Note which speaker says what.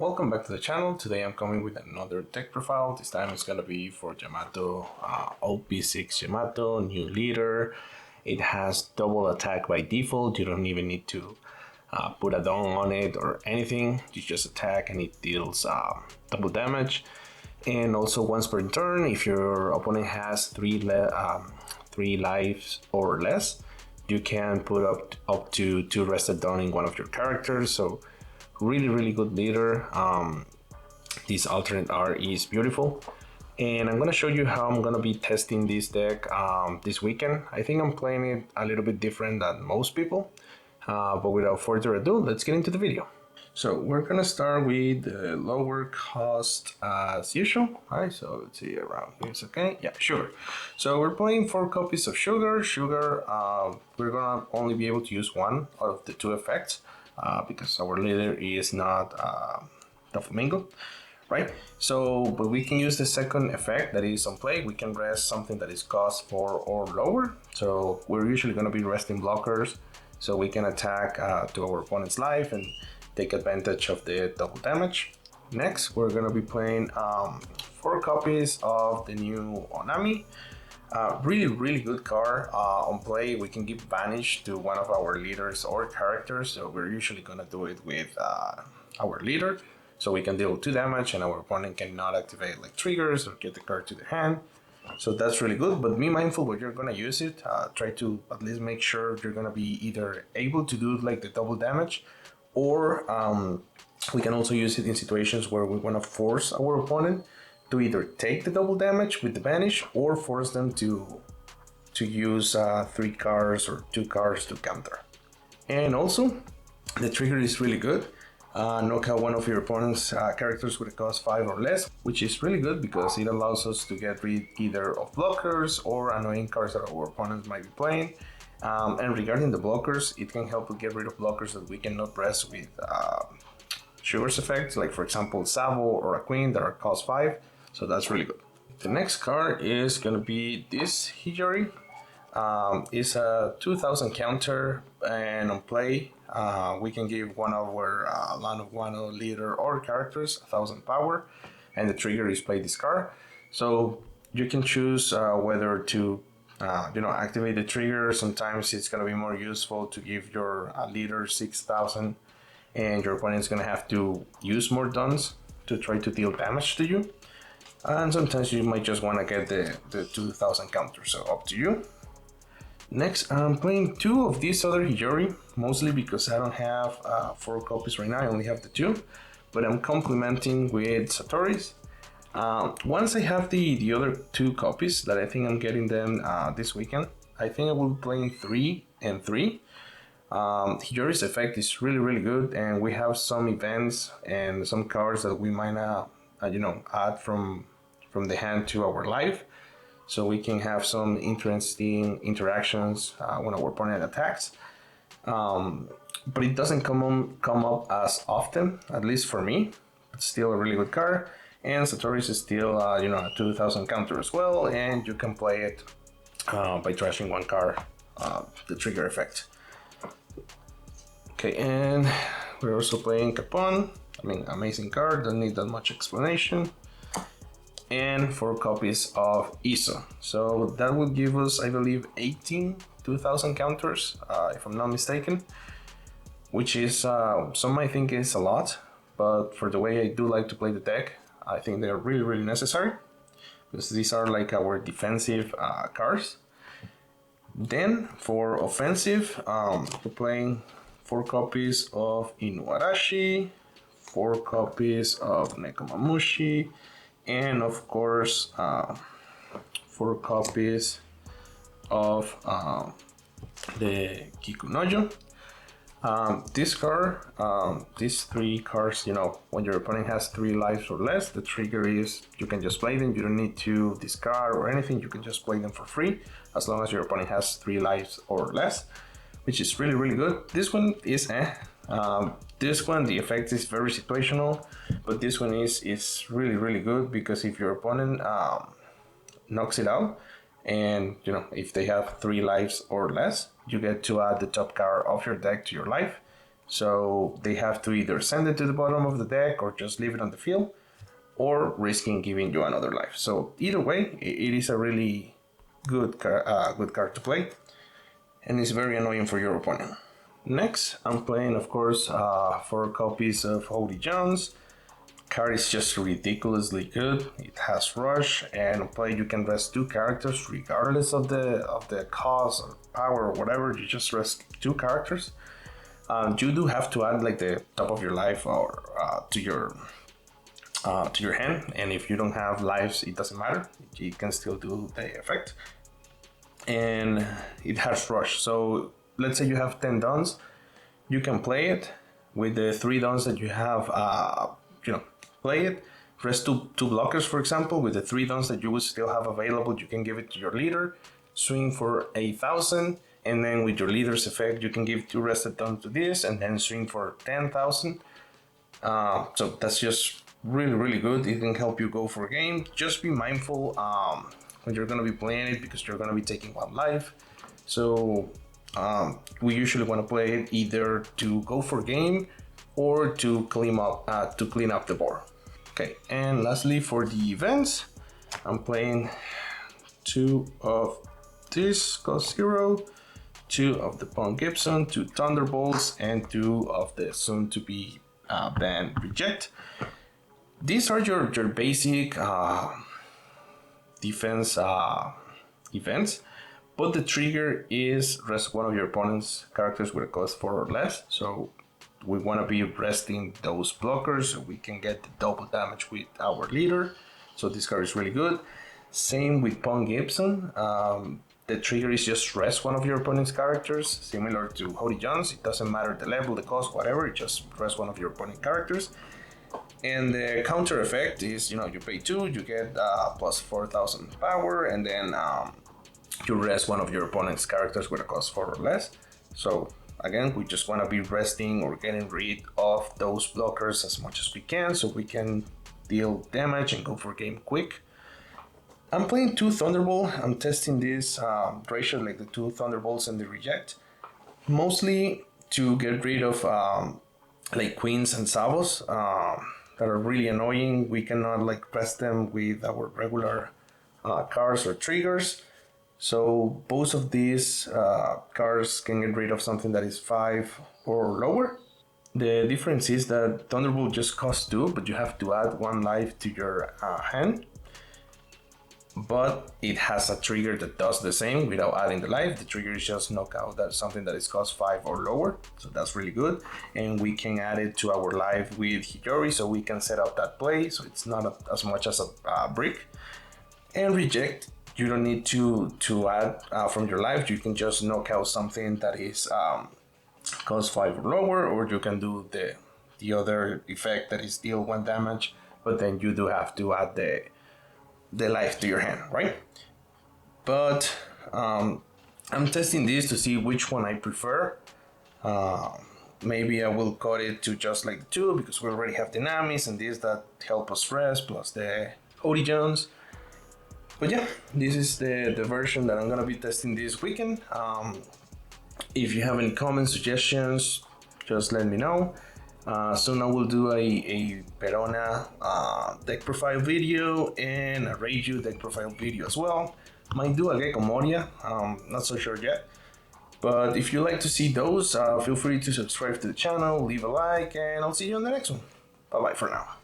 Speaker 1: Welcome back to the channel. Today I'm coming with another deck profile. This time it's gonna be for Yamato, OP06 Yamato, new leader. It has double attack by default. You don't even need to put a don on it or anything. You just attack and it deals double damage. And also once per turn, if your opponent has three lives or less, you can put up to 2 rested don in one of your characters. So really good leader. This alternate art is beautiful, and I'm gonna show you how I'm gonna be testing this deck this weekend. I think I'm playing it a little bit different than most people, but without further ado, let's get into the video. So we're gonna start with the lower cost as usual. Alright, so let's see, around here it's okay. Yeah, sugar. So we're playing 4 copies of sugar. We're gonna only be able to use one of the 2 effects. Because our leader is not the flamingo, right? So, but we can use the second effect that is on play. We can rest something that is cost 4 or lower. So we're usually going to be resting blockers, so we can attack to our opponent's life and take advantage of the double damage. Next, we're going to be playing 4 copies of the new Onami. Really good card. On play, we can give vanish to one of our leaders or characters, so we're usually gonna do it with our leader, so we can deal 2 damage and our opponent cannot activate like triggers or get the card to the hand. So that's really good, but be mindful when you're gonna use it. Try to at least make sure you're gonna be either able to do like the double damage, or we can also use it in situations where we wanna force our opponent to either take the double damage with the banish or force them to use 3 cards or 2 cards to counter. And also, the trigger is really good. Knock out one of your opponent's characters with a cost 5 or less, which is really good because it allows us to get rid either of blockers or annoying cards that our opponents might be playing. And regarding the blockers, it can help to get rid of blockers that we cannot press with Sugar's effects, like for example Savo or a Queen that are cost 5. So that's really good. The next card is gonna be this Hijori. It's a 2000 counter, and on play, we can give one of our Land of Guano leader or characters 1000 power, and the trigger is play this card. So you can choose whether to activate the trigger. Sometimes it's gonna be more useful to give your leader 6000, and your opponent's gonna have to use more dons to try to deal damage to you. And sometimes you might just want to get the 2000 counter, so up to you. Next, I'm playing 2 of these other Hijori, mostly because I don't have 4 copies right now, I only have the 2, but I'm complementing with Satori's. Once I have the other 2 copies, that I think I'm getting them this weekend, I think I will be playing 3 and 3. Hijori's effect is really good, and we have some events and some cards that we might add from the hand to our life, so we can have some interesting interactions when our opponent attacks. But it doesn't come up as often, at least for me. It's still a really good card, and Satori's is still a 2000 counter as well, and you can play it by trashing 1 card, the trigger effect. Okay, and we're also playing Capon. I mean, amazing card, don't need that much explanation. And 4 copies of ISO. So that would give us, I believe, 18 2000 counters, if I'm not mistaken. Which is, some might think is a lot, but for the way I do like to play the deck, I think they're really necessary. Because these are like our defensive cards. Then, for offensive, we're playing 4 copies of Inuarashi, 4 copies of Nekomamushi, and of course 4 copies of the Kikunojo. This card, these 3 cards, when your opponent has 3 lives or less, the trigger is you can just play them. You don't need to discard or anything. You can just play them for free as long as your opponent has 3 lives or less, which is really good. This one is this one, the effect is very situational, but this one is really good because if your opponent knocks it out, and if they have 3 lives or less, you get to add the top card of your deck to your life. So they have to either send it to the bottom of the deck or just leave it on the field, or risking giving you another life. So either way, it is a really good card to play, and it's very annoying for your opponent. Next, I'm playing, of course, 4 copies of Holy Jones. Card is just ridiculously good. It has rush, and on play you can rest 2 characters regardless of the cost or power or whatever. You just rest 2 characters. You do have to add like the top of your life or to your hand, and if you don't have lives, it doesn't matter. You can still do the effect, and it has rush. So let's say you have 10 dons, you can play it with the 3 dons that you have. Play it. Rest two blockers, for example, with the 3 dons that you would still have available. You can give it to your leader, swing for 1,000, and then with your leader's effect, you can give 2 rested dons to this, and then swing for 10,000. So that's just really good. It can help you go for a game. Just be mindful when you're going to be playing it, because you're going to be taking 1 life. So we usually want to play it either to go for game or to clean up the board. Okay, and lastly for the events, I'm playing 2 of this cost 0, 2 of the Pawn Gibson, 2 Thunderbolts, and 2 of the soon to be banned Reject. These are your basic defense events, but the trigger is rest 1 of your opponent's characters with a cost 4 or less. So we want to be resting those blockers so we can get the double damage with our leader. So this card is really good. Same with Pawn Gibson. The trigger is just rest 1 of your opponent's characters, similar to Holy Jones. It doesn't matter the level, the cost, whatever. It just rest 1 of your opponent's characters. And the counter effect is, you pay 2, you get plus 4,000 power, and then you rest 1 of your opponent's characters with a cost 4 or less. So again, we just want to be resting or getting rid of those blockers as much as we can, so we can deal damage and go for game quick. I'm playing 2 Thunderbolt. I'm testing this ratio, like the 2 Thunderbolts and the Reject, mostly to get rid of like Queens and Savos that are really annoying. We cannot like rest them with our regular cards or triggers. So both of these cards can get rid of something that is 5 or lower. The difference is that Thunderbolt just costs 2, but you have to add 1 life to your hand. But it has a trigger that does the same without adding the life. The trigger is just knockout. That's something that is cost 5 or lower. So that's really good. And we can add it to our life with Hiyori, so we can set up that play. So it's not as much as a brick. And Reject, you don't need to add from your life. You can just knock out something that is cost 5 or lower, or you can do the other effect that is deal 1 damage, but then you do have to add the life to your hand, right? But I'm testing this to see which one I prefer. Maybe I will cut it to just like the 2, because we already have the Namis and this that help us rest, plus the Holy Jones. But yeah, this is the version that I'm gonna be testing this weekend. If you have any comments, suggestions, just let me know. Soon I will do a Verona deck profile video and a Reiju deck profile video as well. Might do a Gecko Moria, not so sure yet. But if you like to see those, feel free to subscribe to the channel, leave a like, and I'll see you on the next one. Bye bye for now.